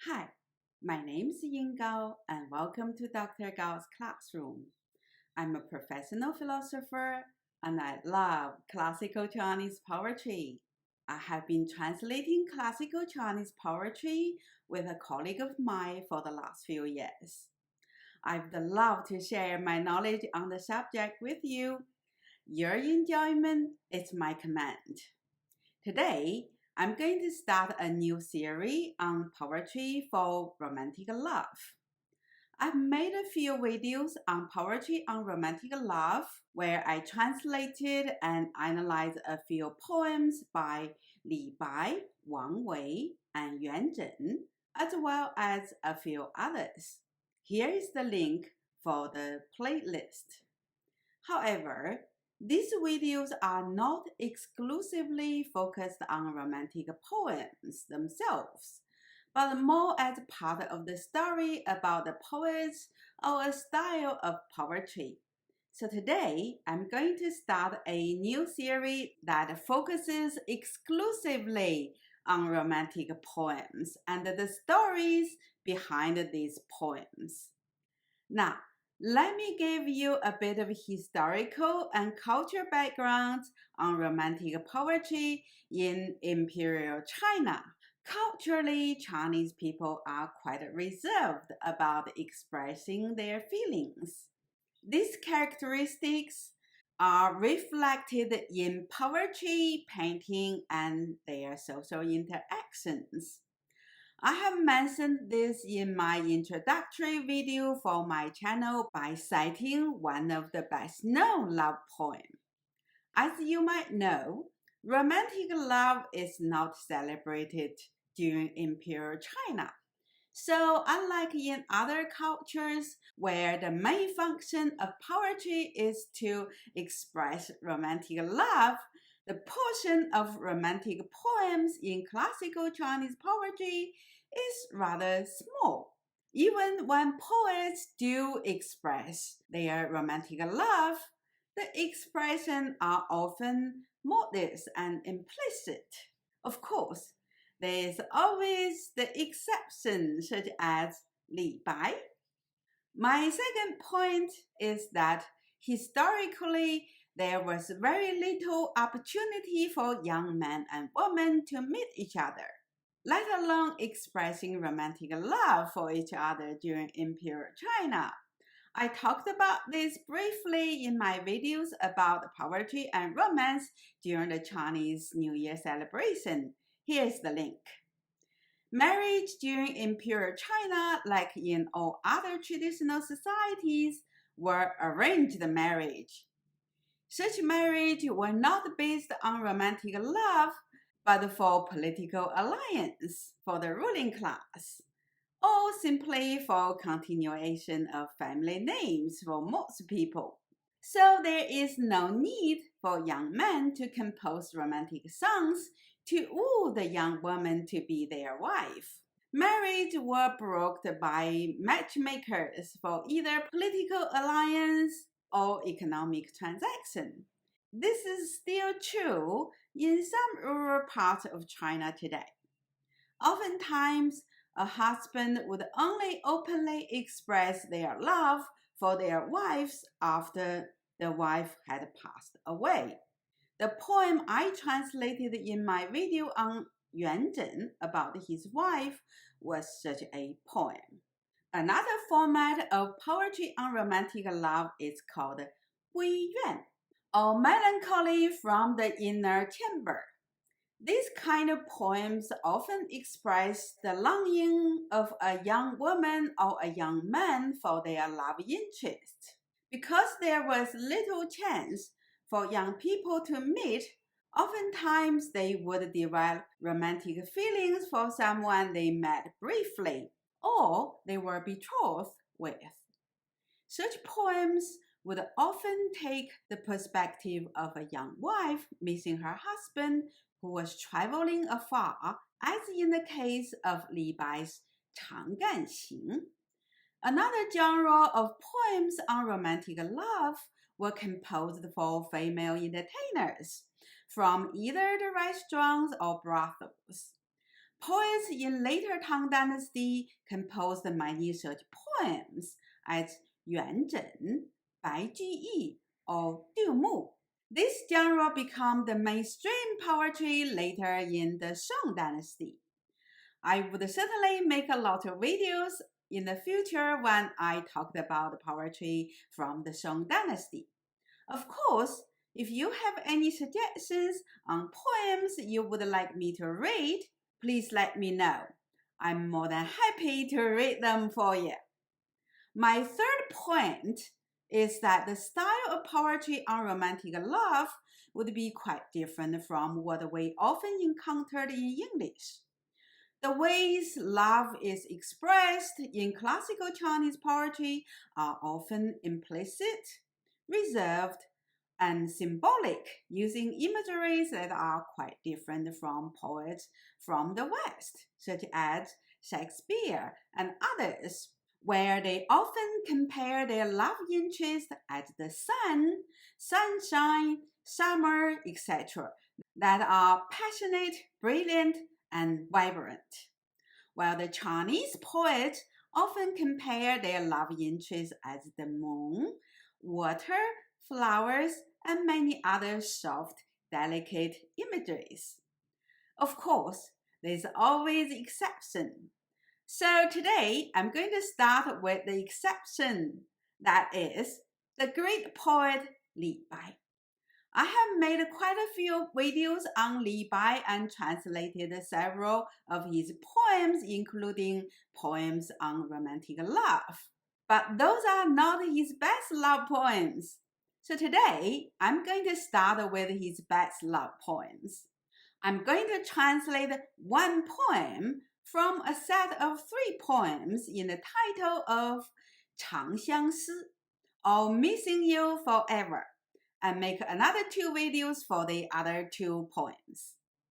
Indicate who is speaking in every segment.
Speaker 1: Hi, my name is Ying Gao and welcome to Dr. Gao's classroom. I'm a professional philosopher and I love classical Chinese poetry. I have been translating classical Chinese poetry with a colleague of mine for the last few years. I'd love to share my knowledge on the subject with you. Your enjoyment is my command. Today, I'm going to start a new series on poetry for romantic love. I've made a few videos on poetry on romantic love where I translated and analyzed a few poems by Li Bai, wàng, and yuān, as well as a few others. Here is the link for the playlist. However, these videos are not exclusively focused on romantic poems themselves, but more as part of the story about the poets or a style of poetry. So today, I'm going to start a new series that focuses exclusively on romantic poems and the stories behind these poems. Now, let me give you a bit of historical and cultural background on romantic poetry in Imperial China. Culturally, Chinese people are quite reserved about expressing their feelings. These characteristics are reflected in poetry, painting, and their social interactions. I have mentioned this in my introductory video for my channel by citing one of the best-known love poems. As you might know, romantic love is not celebrated during Imperial China. So unlike in other cultures where the main function of poetry is to express romantic love, the portion of romantic poems in classical Chinese poetry is rather small. Even when poets do express their romantic love, the expressions are often modest and implicit. Of course, there is always the exception, such as Li Bai. My second point is that historically, there was very little opportunity for young men and women to meet each other, let alone expressing romantic love for each other during Imperial China. I talked about this briefly in my videos about poetry and romance during the Chinese New Year celebration. Here's the link. Marriage during Imperial China, like in all other traditional societies, were arranged marriage. Such marriage were not based on romantic love, but for political alliance for the ruling class, or simply for continuation of family names for most people. So there is no need for young men to compose romantic songs to woo the young woman to be their wife. Marriage were brokered by matchmakers for either political alliance or economic transaction. This is still true in some rural parts of China today. Oftentimes, a husband would only openly express their love for their wives after the wife had passed away. The poem I translated in my video on yuān about his wife was such a poem. Another format of poetry on romantic love is called guiyuān, or melancholy from the inner chamber. These kind of poems often express the longing of a young woman or a young man for their love interest. Because there was little chance for young people to meet, oftentimes they would develop romantic feelings for someone they met briefly or they were betrothed with. Such poems would often take the perspective of a young wife missing her husband who was traveling afar, as in the case of Li Bai's cháng. Another genre of poems on romantic love were composed for female entertainers from either the restaurants or brothels. Poets in later Tang Dynasty composed many such poems as yuān zhen, bai ji yi, or du mu. This genre became the mainstream poetry later in the Shang Dynasty. I would certainly make a lot of videos in the future when I talked about poetry from the Shang Dynasty. Of course, if you have any suggestions on poems you would like me to read, please let me know. I'm more than happy to read them for you. My third point is that the style of poetry on romantic love would be quite different from what we often encountered in English. The ways love is expressed in classical Chinese poetry are often implicit, reserved, and symbolic, using imageries that are quite different from poets from the West, such as Shakespeare and others, where they often compare their love interest as the sun, sunshine, summer, etc., that are passionate, brilliant, and vibrant, while the Chinese poets often compare their love interest as the moon, water, flowers, and many other soft, delicate imageries. Of course, there's always exception. So today, I'm going to start with the exception, that is, the great poet Li Bai. I have made quite a few videos on Li Bai and translated several of his poems, including poems on romantic love. But those are not his best love poems. So today, I'm going to start with his best love poems. I'm going to translate one poem from a set of 3 poems in the title of 长相思, or Missing You Forever, and make another 2 videos for the other 2 poems.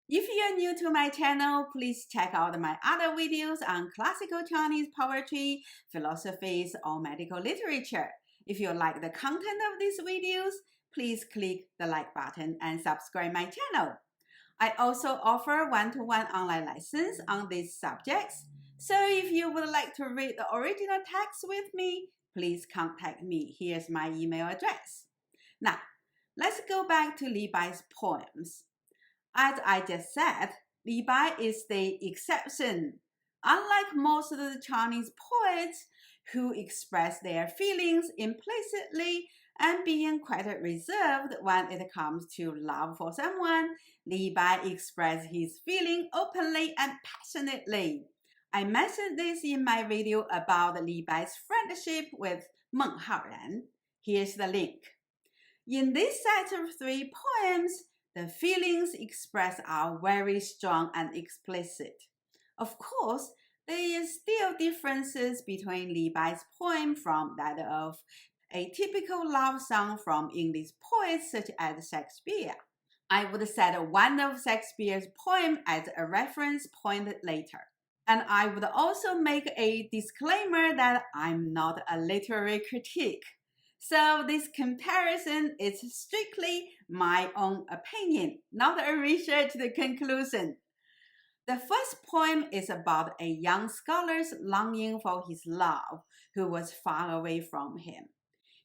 Speaker 1: If you're new to my channel, please check out my other videos on classical Chinese poetry, philosophies, or medical literature. If you like the content of these videos, please click the like button and subscribe my channel. I also offer one-to-one online lessons on these subjects, so if you would like to read the original text with me, please contact me. Here's my email address. Now, let's go back to Li Bai's poems. As I just said, Li Bai is the exception. Unlike most of the Chinese poets who express their feelings implicitly and being quite reserved when it comes to love for someone, Li Bai expresses his feeling openly and passionately. I mentioned this in my video about Li Bai's friendship with Meng Haoran. Here's the link. In this set of 3 poems, the feelings expressed are very strong and explicit. Of course, there is still differences between Li Bai's poem from that of a typical love song from English poets such as Shakespeare. I would set one of Shakespeare's poems as a reference point later. And I would also make a disclaimer that I'm not a literary critic. So this comparison is strictly my own opinion, not a researched conclusion. The first poem is about a young scholar's longing for his love who was far away from him.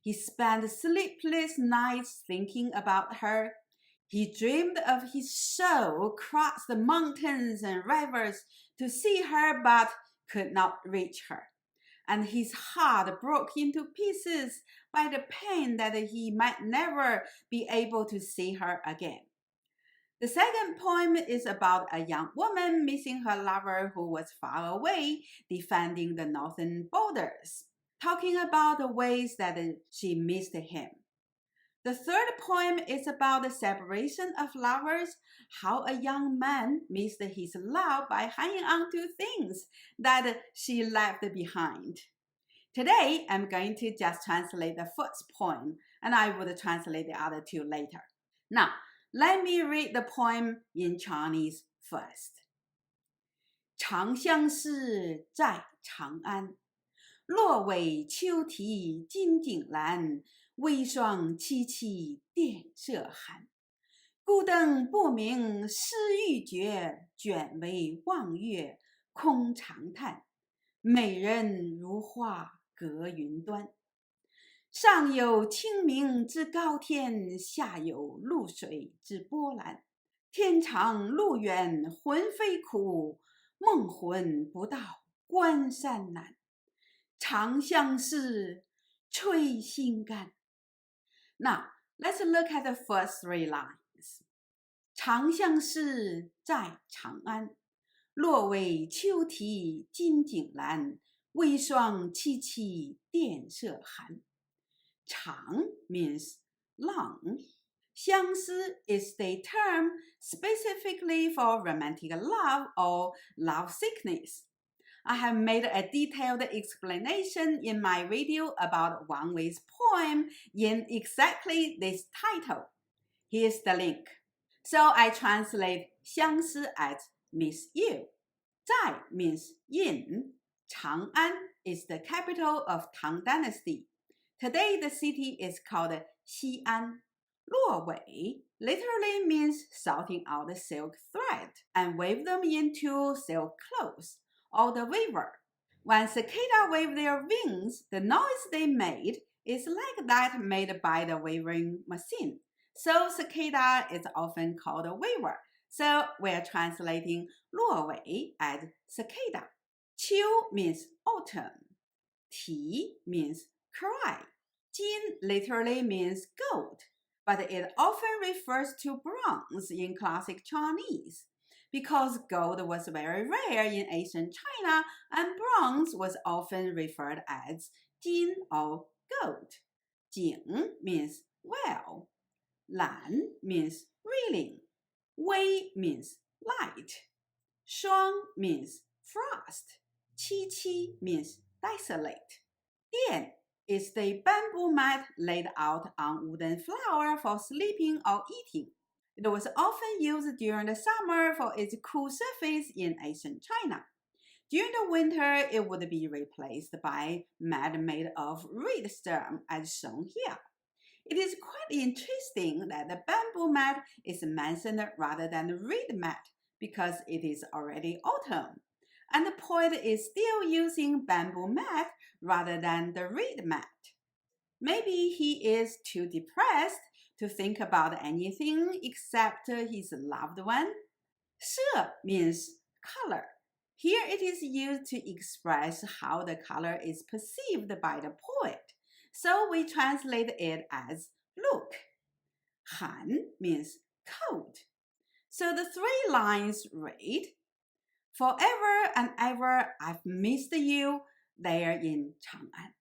Speaker 1: He spent sleepless nights thinking about her. He dreamed of his soul crossed the mountains and rivers to see her but could not reach her. And his heart broke into pieces by the pain that he might never be able to see her again. The second poem is about a young woman missing her lover who was far away, defending the northern borders, talking about the ways that she missed him. The third poem is about the separation of lovers, how a young man missed his love by hanging on to things that she left behind. Today, I'm going to just translate the first poem, and I will translate the other 2 later. Now, let me read the poem in Chinese first. 长相思在长安，络纬秋啼金井阑，微霜凄凄簟色寒。孤灯不明思欲绝，卷帷望月空长叹。美人如画隔云端。上有清明之高天，下有渌水之波澜。天长路远魂飞苦，梦魂不到关山难。长相思，吹心肝。Now, let's look at the first 3 lines. 长相思在长安，络纬秋啼金井阑，微霜凄凄簟色寒。cháng means long. 相思 is the term specifically for romantic love or love sickness. I have made a detailed explanation in my video about Wang Wei's poem in exactly this title. Here's the link. So I translate 相思 as miss you. 在 means in. Chang'an is the capital of Tang Dynasty. Today the city is called Xi'an. 络纬 literally means sorting out the silk thread and weave them into silk clothes, or the weaver. When cicada wave their wings, the noise they made is like that made by the weaving machine. So cicada is often called a weaver. So we're translating 络纬 as cicada. 秋 means autumn. Ti means cry. Jǐng literally means gold, but it often refers to bronze in classic Chinese. Because gold was very rare in ancient China, and bronze was often referred as jǐng or gold. Jǐng means well. Lan means reeling. Wei means light. Shuāng means frost. Qi means desolate. Diàn is the bamboo mat laid out on wooden floor for sleeping or eating. It was often used during the summer for its cool surface in ancient China. During the winter, it would be replaced by mat made of reed stem, as shown here. It is quite interesting that the bamboo mat is mentioned rather than the reed mat, because it is already autumn, and the poet is still using bamboo mat rather than the reed mat. Maybe he is too depressed to think about anything except his loved one. 色 means color. Here it is used to express how the color is perceived by the poet. So we translate it as look. Han means cold. So the 3 lines read, forever and ever I've missed you there in Chang'an.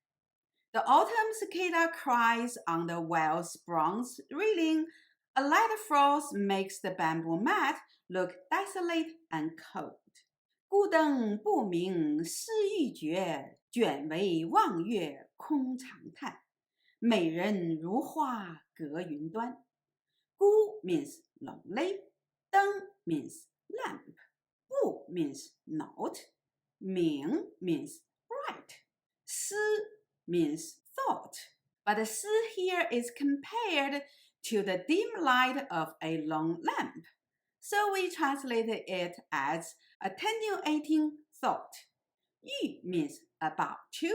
Speaker 1: The autumn cicada cries on the well's bronze railing. A light frost makes the bamboo mat look desolate and cold. 孤灯不明思欲绝，卷帷望月空长叹。美人如画隔云端。孤 means lonely. 灯 means lamp. 不 means not. 明 means bright. 思 means thought. But the 思 here is compared to the dim light of a long lamp. So we translated it as attenuating thought. 欲 means about to.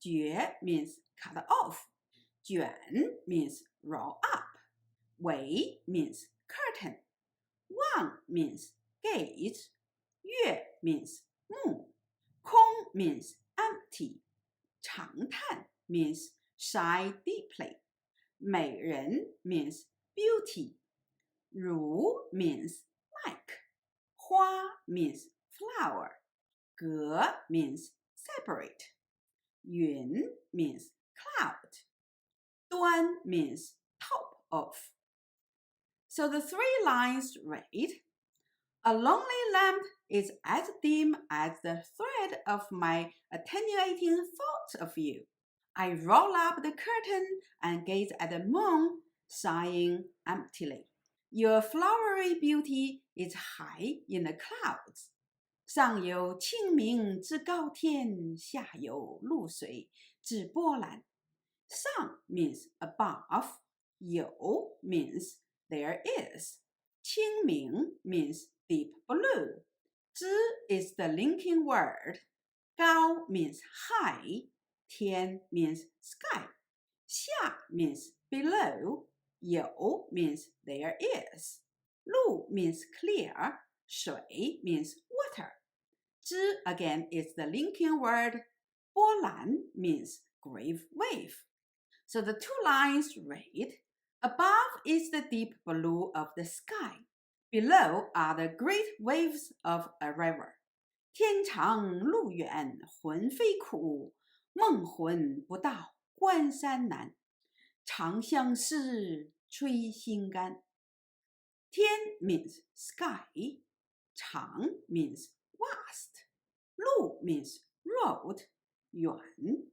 Speaker 1: 绝 means cut off. 卷 means roll up. 帷 means curtain. 望 means gaze. 月 means moon. 空 means empty. 长叹 means sigh deeply. 美人 means beauty. 如 means like. 花 means flower. 隔 means separate. 云 means cloud. 端 means top of. So the 3 lines read, a lonely lamp is as dim as the thread of my attenuating thoughts of you. I roll up the curtain and gaze at the moon, sighing emptily. Your flowery beauty is high in the clouds. 上有清明之高天，下有渌水之波澜。上 means above. 有 means there is. 清明 means deep blue. 知 is the linking word. 高 means high. 天 means sky. 下 means below. 有 means there is. 路 means clear. 水 means water. 知 again is the linking word. 波澜 means great wave. So the two lines read, above is the deep blue of the sky. Below are the great waves of a river. 天长路远魂飞苦，梦魂不到关山难。长相思，吹心肝。天 means sky. 长 means vast. 路 means road. 远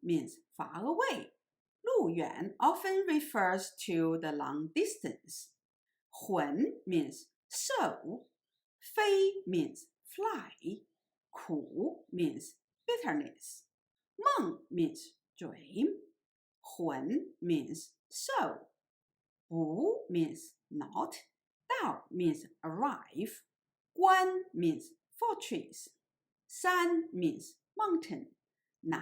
Speaker 1: means far away. 路远 often refers to the long distance. 魂 means soul. 飞 means fly. 苦 means bitterness. 梦 means dream. 魂 means soul. 不 means not. 到 means arrive. 关 means fortress. 山 means mountain. 难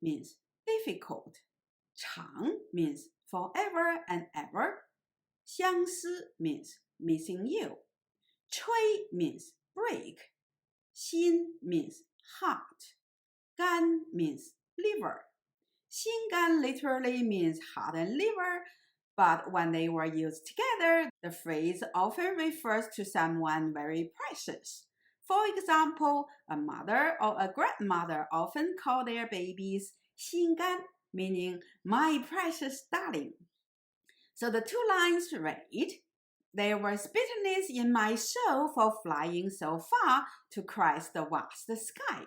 Speaker 1: means difficult. 长 means forever and ever. 相思 means missing you. 吹 means break. 心 means heart. 肝 means liver. 心肝 literally means heart and liver, but when they were used together, the phrase often refers to someone very precious. For example, a mother or a grandmother often call their babies 心肝, meaning my precious darling. So the two lines read, there was bitterness in my soul for flying so far to cross the vast sky.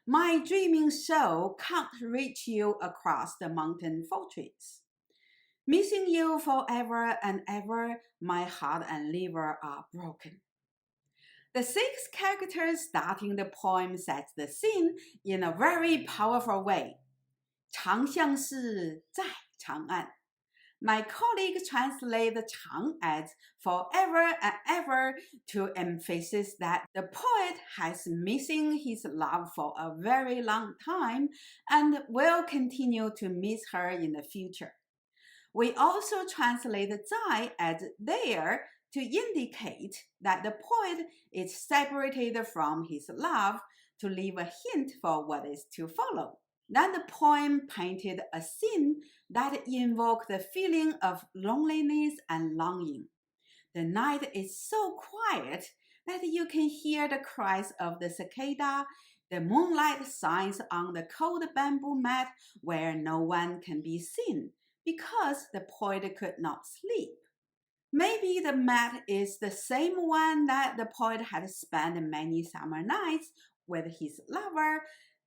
Speaker 1: My dreaming soul can't reach you across the mountain fortress. Missing you forever and ever, my heart and liver are broken. The 6 characters starting the poem sets the scene in a very powerful way. 长相思在长安. My colleague translated the cháng as forever and ever to emphasize that the poet has missing his love for a very long time and will continue to miss her in the future. We also translated 在 as there to indicate that the poet is separated from his love to leave a hint for what is to follow. Then the poem painted a scene that invoked the feeling of loneliness and longing. The night is so quiet that you can hear the cries of the cicada. The moonlight shines on the cold bamboo mat where no one can be seen because the poet could not sleep. Maybe the mat is the same one that the poet had spent many summer nights with his lover.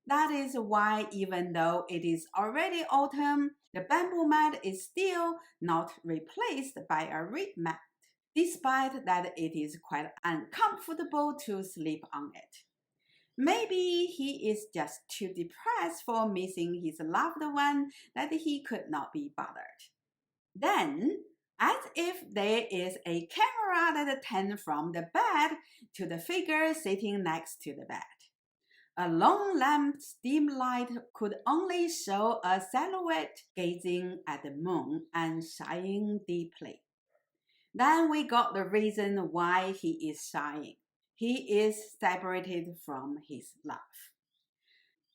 Speaker 1: That is why even though it is already autumn, the bamboo mat is still not replaced by a reed mat, despite that it is quite uncomfortable to sleep on it. Maybe he is just too depressed for missing his loved one that he could not be bothered. Then, as if there is a camera that turns from the bed to the figure sitting next to the bed. A long lamp's dim light could only show a silhouette gazing at the moon and sighing deeply. Then we got the reason why he is sighing. He is separated from his love.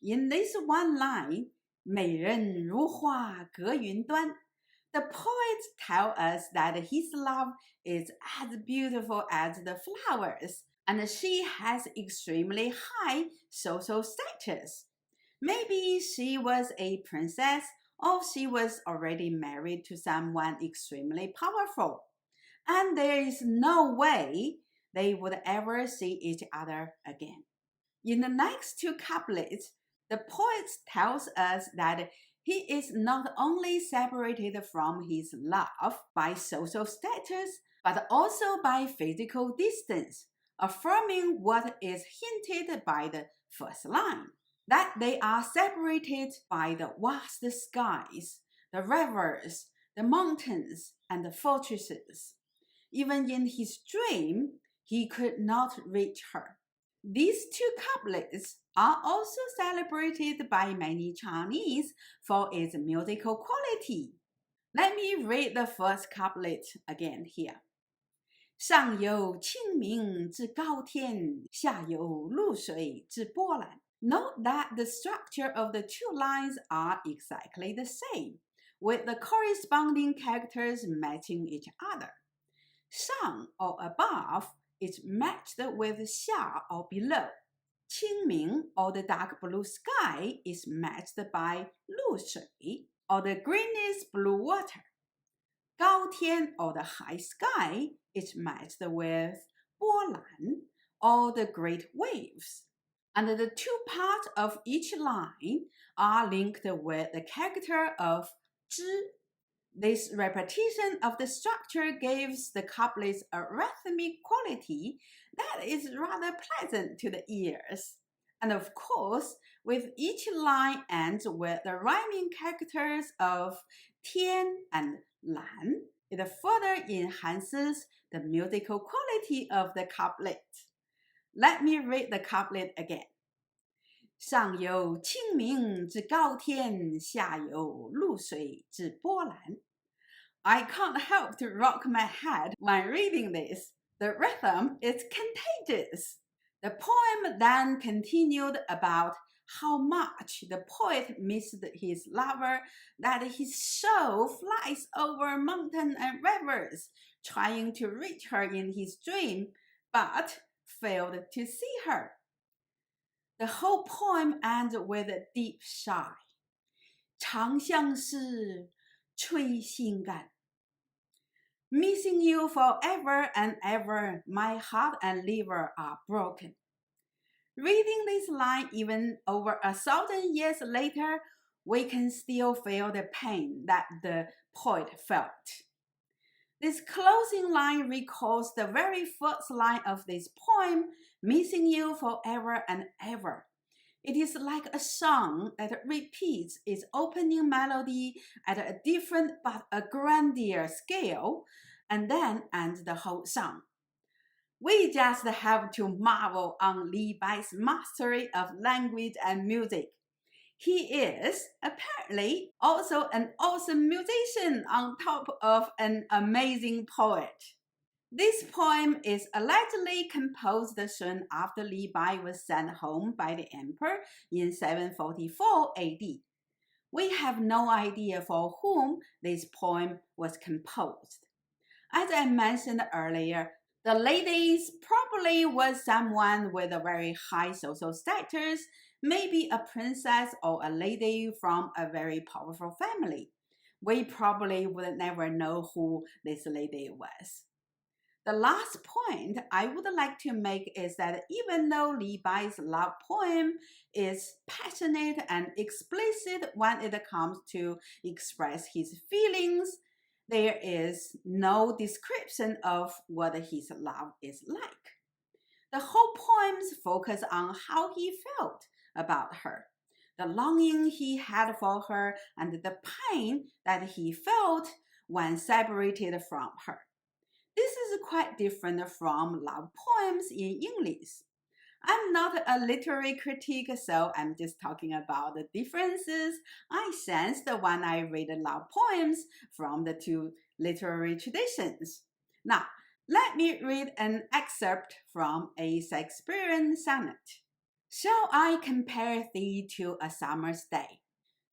Speaker 1: In this one line, 美人如画隔云端, the poet tells us that his love is as beautiful as the flowers, and she has extremely high social status. Maybe she was a princess, or she was already married to someone extremely powerful, and there is no way they would ever see each other again. In the next 2 couplets, the poet tells us that he is not only separated from his love by social status, but also by physical distance, affirming what is hinted by the first line, that they are separated by the vast skies, the rivers, the mountains, and the fortresses. Even in his dream, he could not reach her. These two couplets are also celebrated by many Chinese for its musical quality. Let me read the first couplet again here. 上有清明之高天，下有露水之波澜. Note that the structure of the two lines are exactly the same, with the corresponding characters matching each other. 上 or above is matched with 下 or below. 清明 or the dark blue sky is matched by 露水 or the greenish blue water. 高天 or the high sky is matched with 波澜 or the great waves. And the two parts of each line are linked with the character of 之. This repetition of the structure gives the couplets a rhythmic quality that is rather pleasant to the ears. And of course, with each line ends with the rhyming characters of 天 and 蓝, it further enhances the musical quality of the couplet. Let me read the couplet again. 上有清明之高天，下有露水之波澜. I can't help to rock my head when reading this. The rhythm is contagious. The poem then continued about how much the poet missed his lover, that his soul flies over mountains and rivers, trying to reach her in his dream, but failed to see her. The whole poem ends with a deep sigh. 长相思，吹心肝. Missing you forever and ever, my heart and liver are broken. Reading this line even over 1,000 years later, we can still feel the pain that the poet felt. This closing line recalls the very first line of this poem, missing you forever and ever. It is like a song that repeats its opening melody at a different but a grander scale, and then ends the whole song. We just have to marvel on Li Bai's mastery of language and music. He is apparently also an awesome musician on top of an amazing poet. This poem is allegedly composed soon after Li Bai was sent home by the emperor in 744 AD. We have no idea for whom this poem was composed. As I mentioned earlier, the lady probably was someone with a very high social status, maybe a princess or a lady from a very powerful family. We probably would never know who this lady was. The last point I would like to make is that even though Li Bai's love poem is passionate and explicit when it comes to express his feelings, there is no description of what his love is like. The whole poems focus on how he felt about her, the longing he had for her, and the pain that he felt when separated from her. This is quite different from love poems in English. I'm not a literary critic, so I'm just talking about the differences I sensed when I read love poems from the two literary traditions. Now, let me read an excerpt from a Shakespearean sonnet. Shall I compare thee to a summer's day?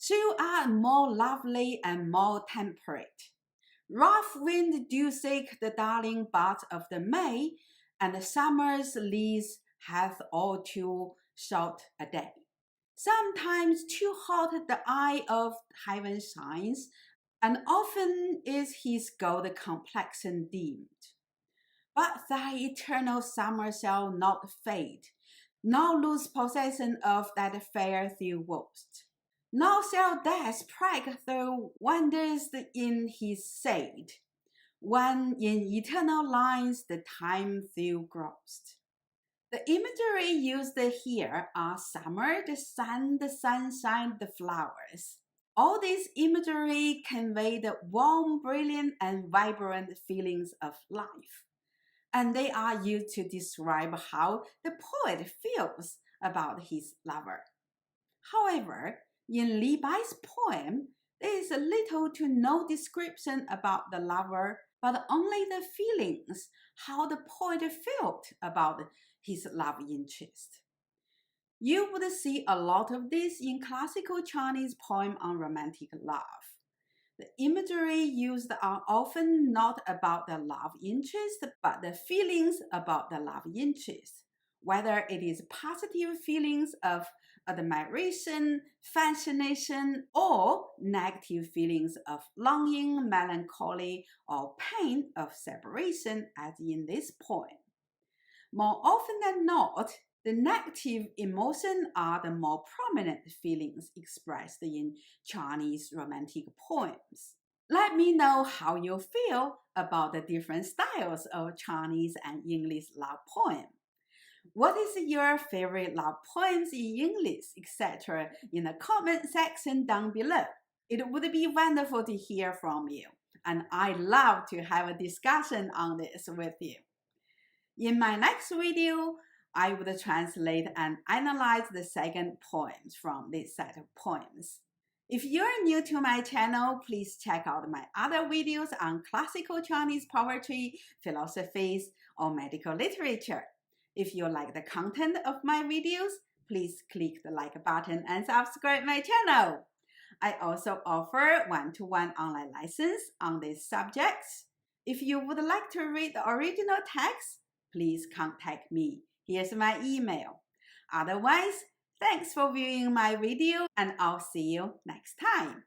Speaker 1: You are more lovely and more temperate. Rough wind do seek the darling bud of the May, and the summer's lease hath all too short a day. Sometimes too hot the eye of heaven shines, and often is his gold complexion dimmed. But thy eternal summer shall not fade, nor lose possession of that fair thou wast. Nor shall death prick thou wanderest in his shade, when in eternal lines the time thou growest. The imagery used here are summer, the sun, the sunshine, the flowers. All this imagery convey the warm, brilliant, and vibrant feelings of life, and they are used to describe how the poet feels about his lover. However, in Li Bai's poem, there is little to no description about the lover, but only the feelings, how the poet felt about his love interest. You would see a lot of this in classical Chinese poems on romantic love. The imagery used are often not about the love interest, but the feelings about the love interest, whether it is positive feelings of admiration, fascination, or negative feelings of longing, melancholy, or pain of separation, as in this poem. More often than not, the negative emotions are the more prominent feelings expressed in Chinese romantic poems. Let me know how you feel about the different styles of Chinese and English love poem. What is your favorite love poems in English, etc. in the comment section down below. It would be wonderful to hear from you, and I love to have a discussion on this with you. In my next video, I would translate and analyze the second poems from this set of poems. If you're new to my channel, please check out my other videos on classical Chinese poetry, philosophies, or medical literature. If you like the content of my videos, please click the like button and subscribe my channel. I also offer one-to-one online lessons on these subjects. If you would like to read the original text, please contact me. Here's my email. Otherwise, thanks for viewing my video, and I'll see you next time.